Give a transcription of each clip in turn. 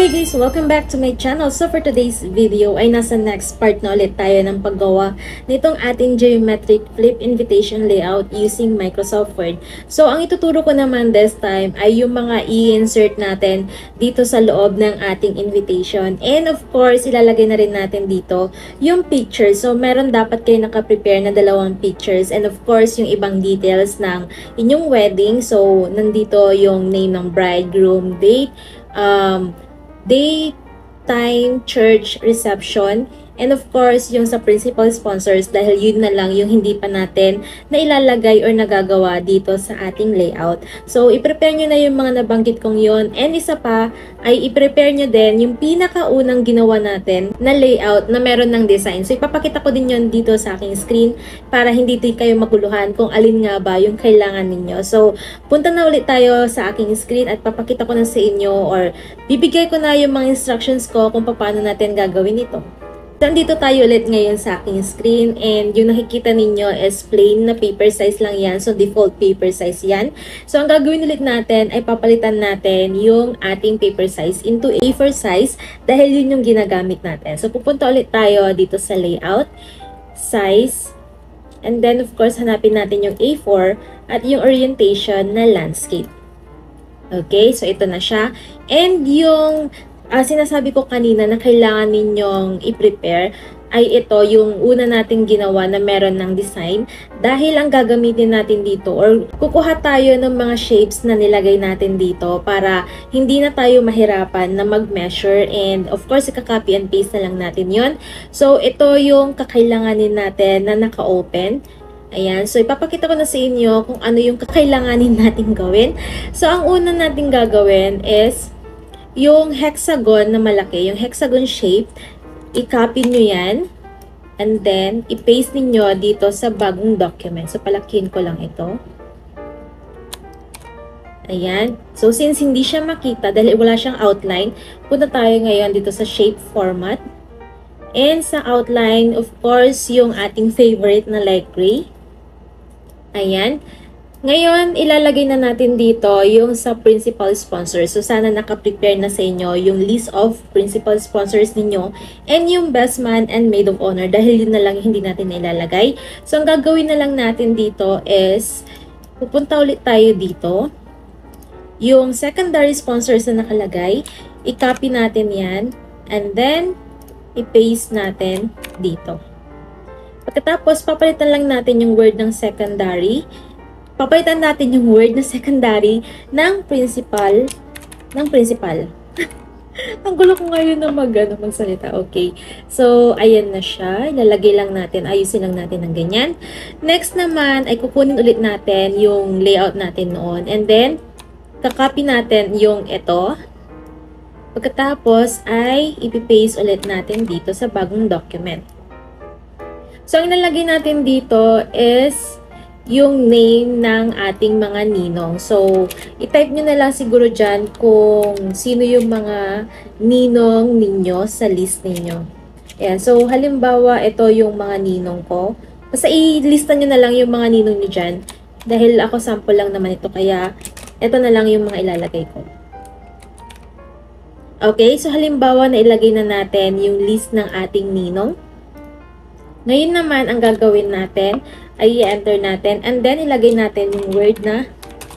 Hey guys! Welcome back to my channel. So for today's video ay nasa next part na ulit tayo ng paggawa nitong ating geometric flip invitation layout using Microsoft Word. So ang ituturo ko naman this time ay yung mga i-insert natin dito sa loob ng ating invitation. And of course, ilalagay na rin natin dito yung picture. So meron dapat kayo nakaprepare na dalawang pictures. And of course, yung ibang details ng inyong wedding. So nandito yung name ng bride, groom, date, date, time, church, reception, and of course, yung sa principal sponsors dahil yun na lang yung hindi pa natin na ilalagay or nagagawa dito sa ating layout. So, i-prepare nyo na yung mga nabanggit kong yun. And isa pa, ay i-prepare nyo din yung pinakaunang ginawa natin na layout na meron ng design. So, ipapakita ko din yun dito sa aking screen para hindi kayo maguluhan kung alin nga ba yung kailangan ninyo. So, punta na ulit tayo sa aking screen at papakita ko na sa inyo or bibigay ko na yung mga instructions ko kung paano natin gagawin ito. Nandito tayo ulit ngayon sa aking screen and yung nakikita ninyo is plain na paper size lang yan. So, default paper size yan. So, ang gagawin ulit natin ay papalitan natin yung ating paper size into A4 size dahil yun yung ginagamit natin. So, pupunta ulit tayo dito sa layout, size, and then of course, hanapin natin yung A4 at yung orientation na landscape. Okay, so ito na siya. And yung sinasabi ko kanina na kailangan ninyong i-prepare ay ito yung una nating ginawa na meron ng design dahil ang gagamitin natin dito or kukuha tayo ng mga shapes na nilagay natin dito para hindi na tayo mahirapan na mag-measure and of course i-copy and paste na lang natin yon. So ito yung kakailanganin natin na naka-open. Ayan, so ipapakita ko na sa inyo kung ano yung kakailanganin natin gawin. So ang una natin gagawin is yung hexagon na malaki, yung hexagon shape, i-copy nyo yan. And then, i-paste niyo dito sa bagong document. So, palakihin ko lang ito. Ayan. So, since hindi siya makita, dahil wala siyang outline, punta tayo ngayon dito sa shape format. And sa outline, of course, yung ating favorite na light gray. Ayan. Ngayon, ilalagay na natin dito yung sa principal sponsors. So, sana naka-prepare na sa inyo yung list of principal sponsors ninyo and yung best man and maid of honor dahil yun na lang hindi natin ilalagay. So, ang gagawin na lang natin dito is pupunta ulit tayo dito. Yung secondary sponsors na nakalagay, i-copy natin yan and then i-paste natin dito. Pagkatapos, papalitan lang natin yung word ng secondary. Papalitan natin yung word na secondary ng principal. Ang gulo ko ngayon na magsalita. Okay. So, ayan na siya. Ilalagay lang natin. Ayusin lang natin ng ganyan. Next naman, ay kukunin ulit natin yung layout natin noon. And then, kakopy natin yung ito. Pagkatapos, ay ipipaste ulit natin dito sa bagong document. So, ang ilalagay natin dito is yung name ng ating mga ninong. So, i-type nyo na lang siguro dyan kung sino yung mga ninong ninyo sa list ninyo. Ayan. So, halimbawa, ito yung mga ninong ko. Basta i-lista nyo na lang yung mga ninong nyo dyan. Dahil ako sample lang naman ito, kaya ito na lang yung mga ilalagay ko. Okay. So, halimbawa, nailagay na natin yung list ng ating ninong. Ngayon naman, ang gagawin natin ay i-enter natin and then ilagay natin yung word na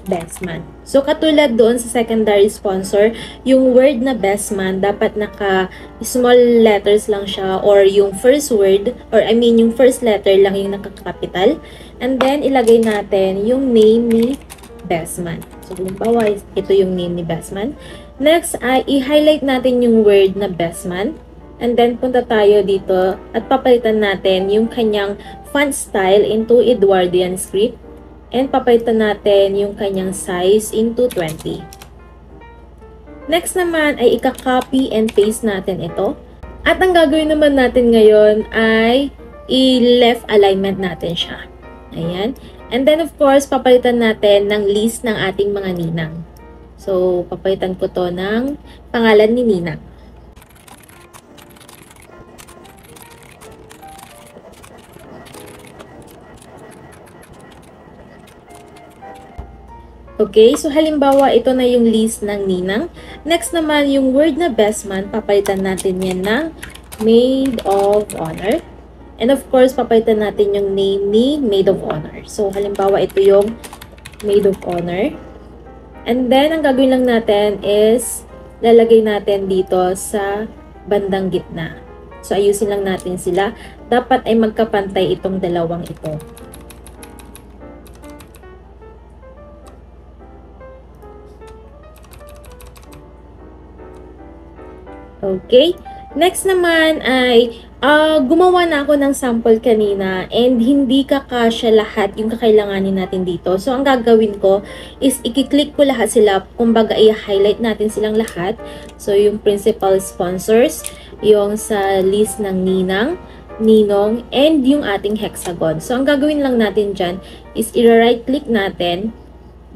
best man. So, katulad doon sa secondary sponsor, yung word na best man, dapat naka-small letters lang siya or yung first word, or yung first letter lang yung naka-capital. And then, ilagay natin yung name ni best man. So, halimbawa, ito yung name ni best man. Next, ay i-highlight natin yung word na best man. And then, punta tayo dito at papalitan natin yung kanyang font style into Edwardian script. And papalitan natin yung kanyang size into 20. Next naman ay ika-copy and paste natin ito. At ang gagawin naman natin ngayon ay i-left alignment natin siya. Ayan. And then, of course, papalitan natin ng list ng ating mga ninang. So, papalitan ko to ng pangalan ni ninang. Okay, so halimbawa ito na yung list ng ninang Next naman, yung word na best man, papalitan natin yan ng maid of honor. And of course, papalitan natin yung name ni maid of honor. So, halimbawa, ito yung maid of honor. And then, ang gagawin lang natin is lalagay natin dito sa bandang gitna. So, ayusin lang natin sila. Dapat ay magkapantay itong dalawang ito. Okay. Next naman ay gumawa na ako ng sample kanina and hindi kakasya lahat yung kakailanganin natin dito. So, ang gagawin ko is i-click ko lahat sila. Kumbaga, i-highlight natin silang lahat. So, yung principal sponsors, yung sa list ng ninang, ninong, and yung ating hexagon. So, ang gagawin lang natin dyan is i-right click natin,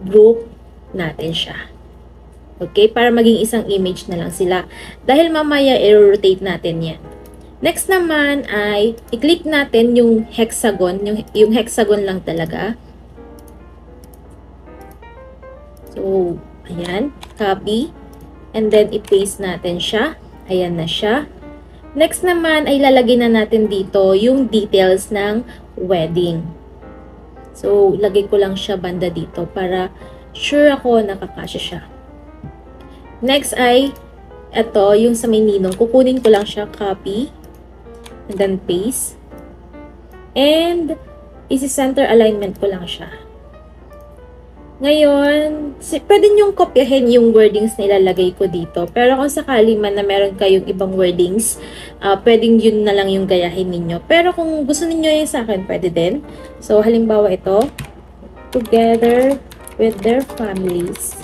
group natin siya. Okay? Para maging isang image na lang sila. Dahil mamaya, i-rotate natin yan. Next naman ay, i-click natin yung hexagon. Yung hexagon lang talaga. So, ayan. Copy. And then, i-paste natin siya. Ayan na siya. Next naman ay lalagay na natin dito yung details ng wedding. So, lagay ko lang siya banda dito para sure ako nakakasya siya. Next ay, ito, yung sa may ninong. Kukunin ko lang siya, copy, and then paste. And, isi-center alignment ko lang siya. Ngayon, pwede nyong kopyahin yung wordings na ilalagay ko dito. Pero kung sakali man na meron kayong ibang wordings, pwedeng yun na lang yung gayahin ninyo. Pero kung gusto niyo yung sa akin, pwede din. So, halimbawa ito, together with their families.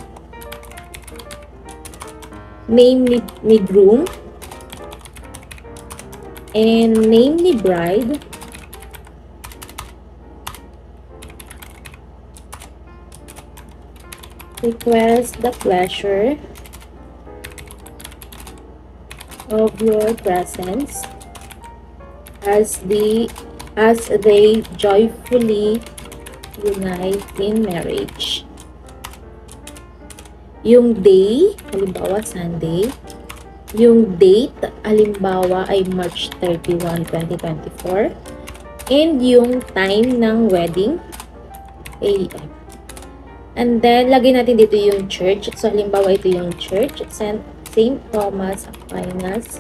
Name ni groom and name ni bride, request the pleasure of your presence as they joyfully unite in marriage. Yung day, halimbawa Sunday. Yung date, halimbawa ay March 31, 2024. And yung time ng wedding, AM. And then, lagay natin dito yung church. So, halimbawa ito yung church. St. Thomas Aquinas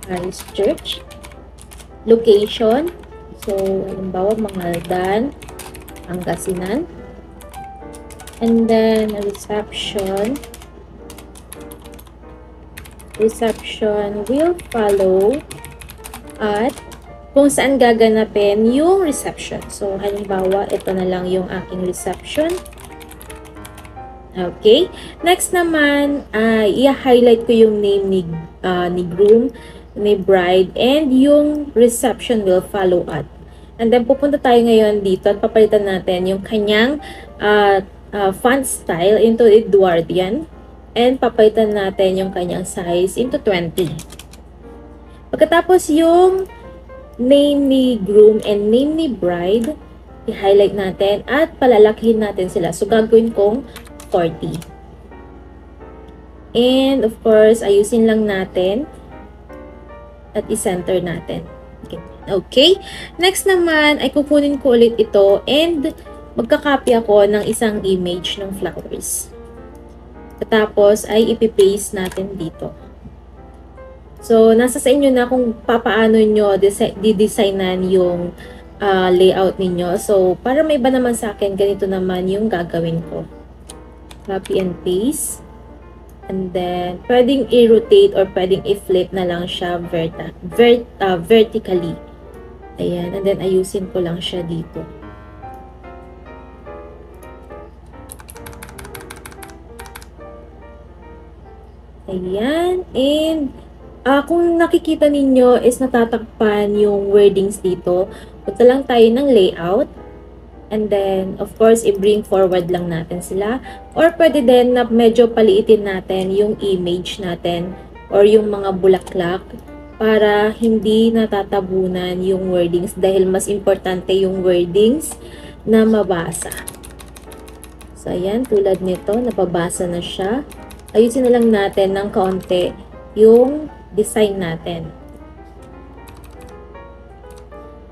Parish Church. Location. So, halimbawa Mangaldan, Pangasinan. And then, reception will follow at kung saan gaganapin yung reception. So, halimbawa, ito na lang yung aking reception. Okay. Next naman, i-highlight ko yung name ni groom, ni bride, and yung reception will follow at. And then, pupunta tayo ngayon dito at papalitan natin yung kanyang font style into Edwardian and papalitan natin yung kanyang size into 20. Pagkatapos yung name ni groom and name ni bride, i-highlight natin at palalakihin natin sila. So, gagawin kong 40. And of course, ayusin lang natin at i-center natin. Okay. Next naman, ay kukunin ko ulit ito and magka-copy ako ng isang image ng flowers. Tapos ay ipipaste natin dito. So, nasa sa inyo na kung papaano nyo didesignan yung layout ninyo. So, para may iba naman sa akin, ganito naman yung gagawin ko. Copy and paste. And then, pwedeng i-rotate or pwedeng i-flip na lang siya vertically. Ayan. And then, ayusin ko lang siya dito. Ayan. And, kung nakikita ninyo is natatakpan yung wordings dito, punta lang tayo ng layout. And then, of course, i-bring forward lang natin sila. Or pwede din na medyo paliitin natin yung image natin or yung mga bulaklak para hindi natatabunan yung wordings dahil mas importante yung wordings na mabasa. So, ayan, tulad nito, napabasa na siya. ayusin na lang natin ng kaunti yung design natin.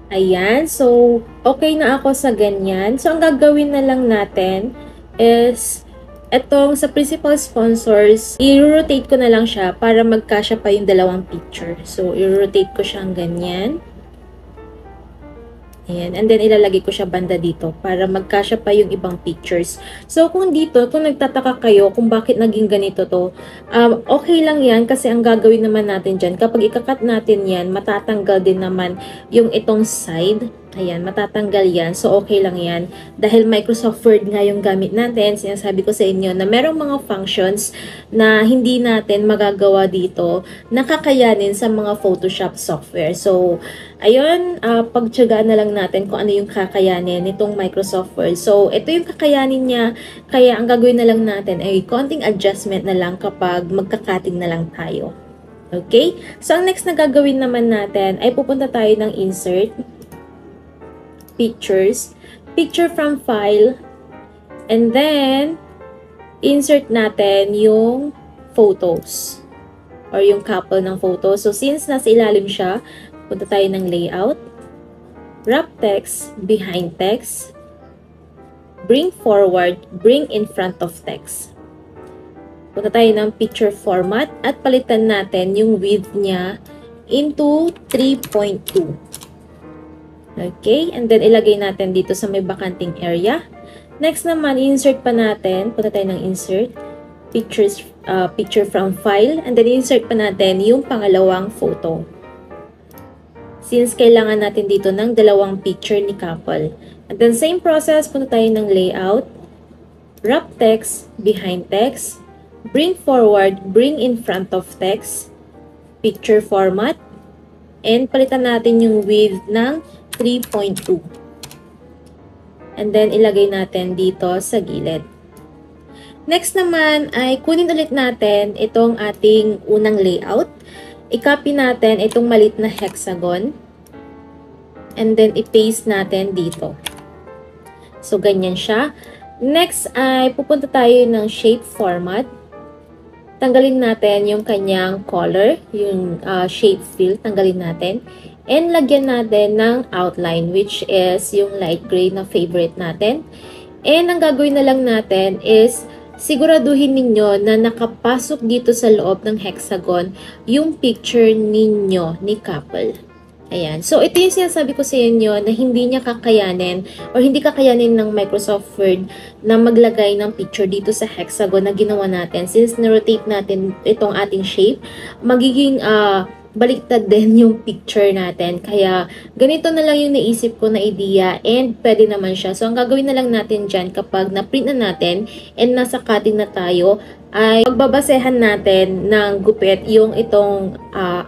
Ayan. So, okay na ako sa ganyan. So, ang gagawin na lang natin is etong sa principal sponsors, i-rotate ko na lang siya para magkasya pa yung dalawang picture. So, i-rotate ko siyang ganyan. Ayan. And then, ilalagay ko siya banda dito para magkasya pa yung ibang pictures. So, kung nagtataka kayo kung bakit naging ganito to, okay lang yan kasi ang gagawin naman natin dyan, kapag ikakat natin yan, matatanggal din naman yung itong side. Ayan, matatanggal yan. So, okay lang yan. Dahil Microsoft Word nga yung gamit natin, sinasabi ko sa inyo na merong mga functions na hindi natin magagawa dito, nakakayanin sa mga Photoshop software. So, ayun, pagtyagaan na lang natin kung ano yung kakayanin nitong Microsoft Word. So, ito yung kakayanin niya. Kaya, ang gagawin na lang natin ay konting adjustment na lang kapag magkakating na lang tayo. Okay? So, ang next na gagawin naman natin ay pupunta tayo ng Insert, Pictures, Picture from File, and then, insert natin yung photos or yung couple ng photos. So, since nasa ilalim siya, punta tayo ng Layout, Wrap Text, Behind Text, Bring Forward, Bring in Front of Text. Punta tayo ng Picture Format at palitan natin yung width niya into 3.2. Okay, and then ilagay natin dito sa may bakanting area. Next naman, insert pa natin. Punta tayo ng Insert, Picture from File, and then insert pa natin yung pangalawang photo. Since kailangan natin dito ng dalawang picture ni couple. And then same process, punta tayo ng Layout, Wrap Text, Behind Text, Bring Forward, Bring in Front of Text, Picture Format, and palitan natin yung width ng 3.2. And then, ilagay natin dito sa gilid. Next naman ay kunin ulit natin itong ating unang layout. I-copy natin itong maliit na hexagon. And then, i-paste natin dito. So, ganyan siya. Next ay pupunta tayo ng shape format. Tanggalin natin yung kanyang color, yung shape fill, tanggalin natin. And lagyan natin ng outline, which is yung light gray na favorite natin. And ang gagawin na lang natin is siguraduhin ninyo na nakapasok dito sa loob ng hexagon yung picture ninyo ni couple. Ayan. So, ito yung sinasabi ko sa inyo na hindi niya kakayanin or hindi kakayanin ng Microsoft Word na maglagay ng picture dito sa hexagon na ginawa natin. Since na-rotate natin itong ating shape, magiging baliktad din yung picture natin. Kaya, ganito na lang yung naisip ko na idea and pwede naman siya. So, ang gagawin na lang natin dyan kapag na-print na natin and nasa cutting na tayo, ay pagbabasehan natin ng gupit yung itong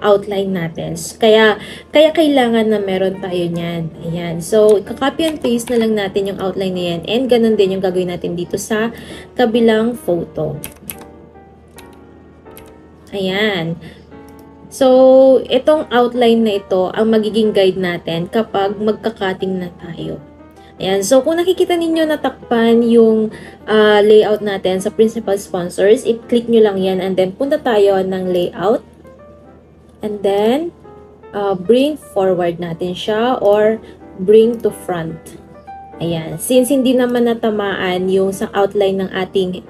outline natin. Kaya kailangan na meron tayo niyan. Ayan. So, copy and paste na lang natin yung outline na yan. And ganun din yung gagawin natin dito sa kabilang photo. Ayan. So, itong outline na ito ang magiging guide natin kapag magka-cutting na tayo. Ayan. So, kung nakikita ninyo natakpan yung layout natin sa principal sponsors, i-click nyo lang yan and then punta tayo ng layout. And then, bring forward natin siya or bring to front. Ayan. Since hindi naman natamaan yung sa outline ng ating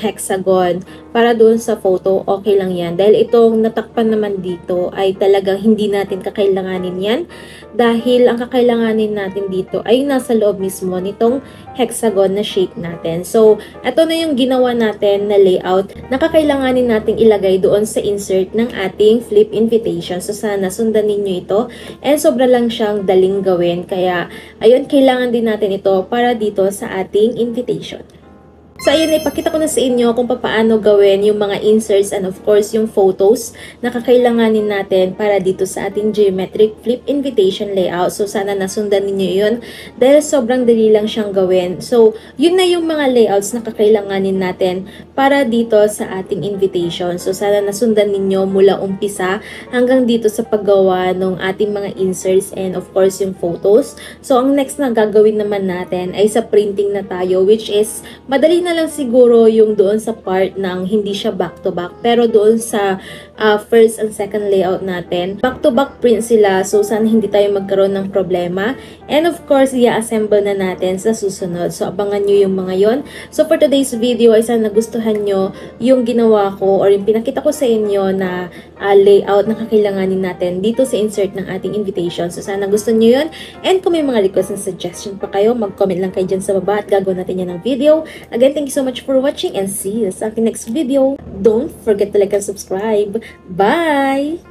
hexagon para doon sa photo, okay lang yan. Dahil itong natakpan naman dito ay talagang hindi natin kakailanganin yan. Dahil ang kakailanganin natin dito ay nasa loob mismo nitong hexagon na shape natin. So, ito na yung ginawa natin na layout na kakailanganin nating ilagay doon sa insert ng ating flip invitation. So, sana sundan ninyo ito. And sobra lang siyang daling gawin. Kaya, ayun, kailangan din natin ito para dito sa ating invitation. So, ayun, ipakita ko na sa inyo kung paano gawin yung mga inserts and of course, yung photos na kakailanganin natin para dito sa ating geometric flip invitation layout. So, sana nasundan ninyo yun dahil sobrang dali lang siyang gawin. So, yun na yung mga layouts na kakailanganin natin para dito sa ating invitation. So, sana nasundan ninyo mula umpisa hanggang dito sa paggawa ng ating mga inserts and of course, yung photos. So, ang next na gagawin naman natin ay sa printing na tayo, which is madali na na lang siguro yung doon sa part ng hindi siya back-to-back. Pero doon sa first and second layout natin, back-to-back print sila. So, sana hindi tayo magkaroon ng problema. And of course, i-assemble na natin sa susunod. So, abangan nyo yung mga yon. So, for today's video ay sana nagustuhan nyo yung ginawa ko or yung pinakita ko sa inyo na layout na kakailanganin natin dito sa insert ng ating invitation. So, sana gusto nyo yun. And kung may mga request and suggestion pa kayo, mag-comment lang kayo dyan sa baba at gagawin natin yan ng video. Again, thank you so much for watching and see you sa aking next video. Don't forget to like and subscribe. Bye!